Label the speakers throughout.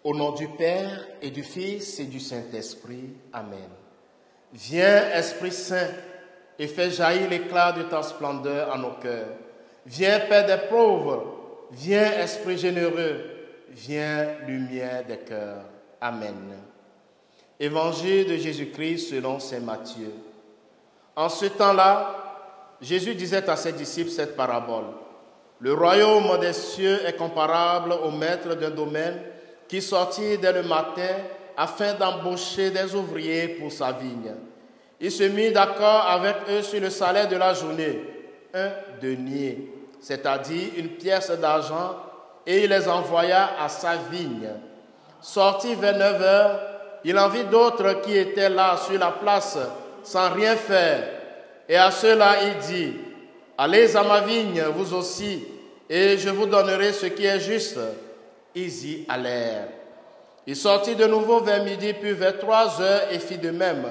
Speaker 1: Au nom du Père et du Fils et du Saint-Esprit. Amen. Viens, Esprit Saint, et fais jaillir l'éclat de ta splendeur en nos cœurs. Viens, Père des pauvres. Viens, Esprit généreux. Viens, lumière des cœurs. Amen. Évangile de Jésus-Christ selon saint Matthieu. En ce temps-là, Jésus disait à ses disciples cette parabole. Le royaume des cieux est comparable au maître d'un domaine qui sortit dès le matin afin d'embaucher des ouvriers pour sa vigne. Il se mit d'accord avec eux sur le salaire de la journée, 1 denier, c'est-à-dire une pièce d'argent, et il les envoya à sa vigne. Sorti vers 9 heures, il en vit d'autres qui étaient là sur la place sans rien faire. Et à ceux-là, il dit, « Allez à ma vigne, vous aussi, et je vous donnerai ce qui est juste. » Ils y allèrent. Il sortit de nouveau vers midi, puis vers 3 heures, et fit de même.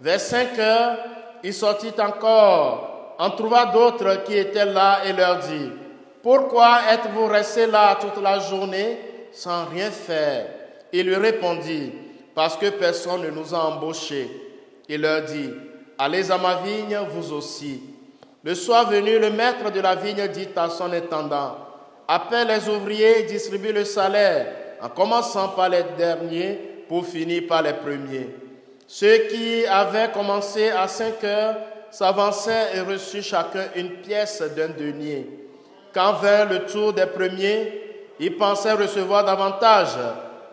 Speaker 1: Vers 5 heures, il sortit encore, en trouva d'autres qui étaient là, et leur dit, « Pourquoi êtes-vous restés là toute la journée sans rien faire ?» Il lui répondit, « Parce que personne ne nous a embauchés. » Il leur dit, « Allez à ma vigne, vous aussi. » Le soir venu, le maître de la vigne dit à son intendant, « Appelle les ouvriers et distribue le salaire, en commençant par les derniers pour finir par les premiers. » Ceux qui avaient commencé à 5 heures s'avancèrent et reçurent chacun une pièce d'un denier. Quand vint le tour des premiers, ils pensaient recevoir davantage,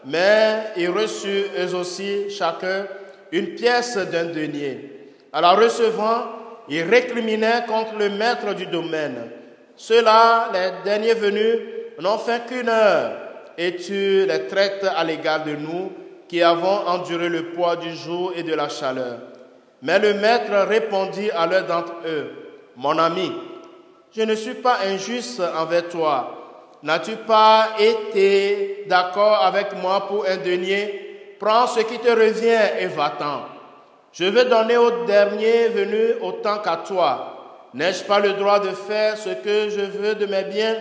Speaker 1: mais ils reçurent eux aussi chacun une pièce d'un denier. À la recevant, ils récriminaient contre le maître du domaine. Ceux-là, les derniers venus, n'ont fait qu'une heure, et tu les traites à l'égard de nous, qui avons enduré le poids du jour et de la chaleur. Mais le maître répondit à l'un d'entre eux, « Mon ami, je ne suis pas injuste envers toi. N'as-tu pas été d'accord avec moi pour un denier? Prends ce qui te revient et va-t'en. Je veux donner au dernier venu autant qu'à toi. N'ai-je pas le droit de faire ce que je veux de mes biens?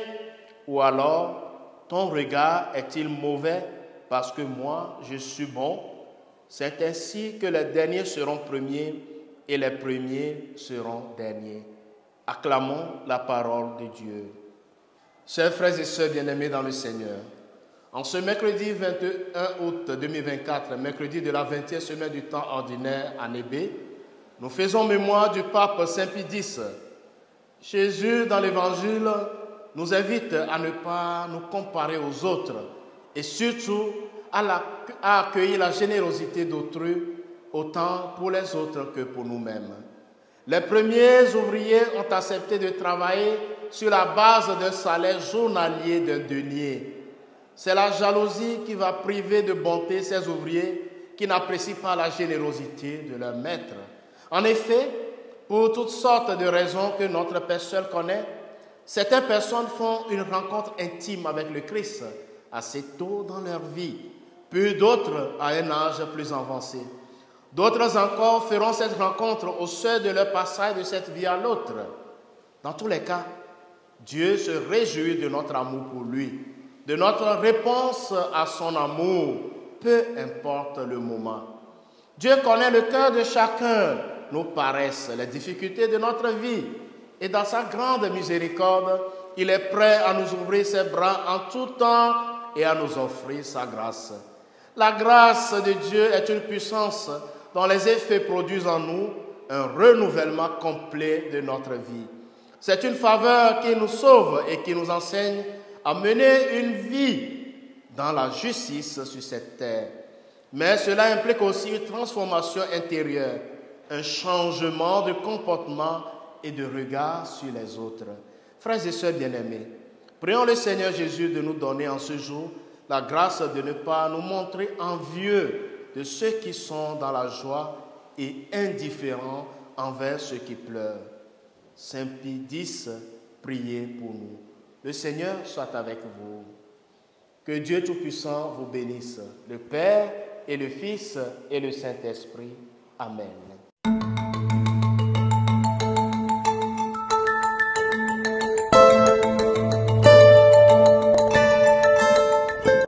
Speaker 1: Ou alors, ton regard est-il mauvais parce que moi, je suis bon? C'est ainsi que les derniers seront premiers et les premiers seront derniers. » Acclamons la parole de Dieu. Chers frères et sœurs bien-aimés dans le Seigneur, en ce mercredi 21 août 2024, mercredi de la 20e semaine du temps ordinaire année B, nous faisons mémoire du pape Saint Pie X. Jésus, dans l'Évangile, nous invite à ne pas nous comparer aux autres et surtout à accueillir la générosité d'autrui autant pour les autres que pour nous-mêmes. Les premiers ouvriers ont accepté de travailler sur la base d'un salaire journalier d'un denier. C'est la jalousie qui va priver de bonté ces ouvriers qui n'apprécient pas la générosité de leur maître. En effet, pour toutes sortes de raisons que notre Père seul connaît, certaines personnes font une rencontre intime avec le Christ assez tôt dans leur vie, puis d'autres à un âge plus avancé. D'autres encore feront cette rencontre au seuil de leur passage de cette vie à l'autre. Dans tous les cas, Dieu se réjouit de notre amour pour lui, de notre réponse à son amour, peu importe le moment. Dieu connaît le cœur de chacun, nos paresses, les difficultés de notre vie, et dans sa grande miséricorde, il est prêt à nous ouvrir ses bras en tout temps et à nous offrir sa grâce. La grâce de Dieu est une puissance dont les effets produisent en nous un renouvellement complet de notre vie. C'est une faveur qui nous sauve et qui nous enseigne à mener une vie dans la justice sur cette terre. Mais cela implique aussi une transformation intérieure, un changement de comportement et de regard sur les autres. Frères et sœurs bien-aimés, prions le Seigneur Jésus de nous donner en ce jour la grâce de ne pas nous montrer envieux de ceux qui sont dans la joie et indifférents envers ceux qui pleurent. Saint Pie X, priez pour nous. Le Seigneur soit avec vous. Que Dieu Tout-Puissant vous bénisse, le Père et le Fils et le Saint-Esprit. Amen.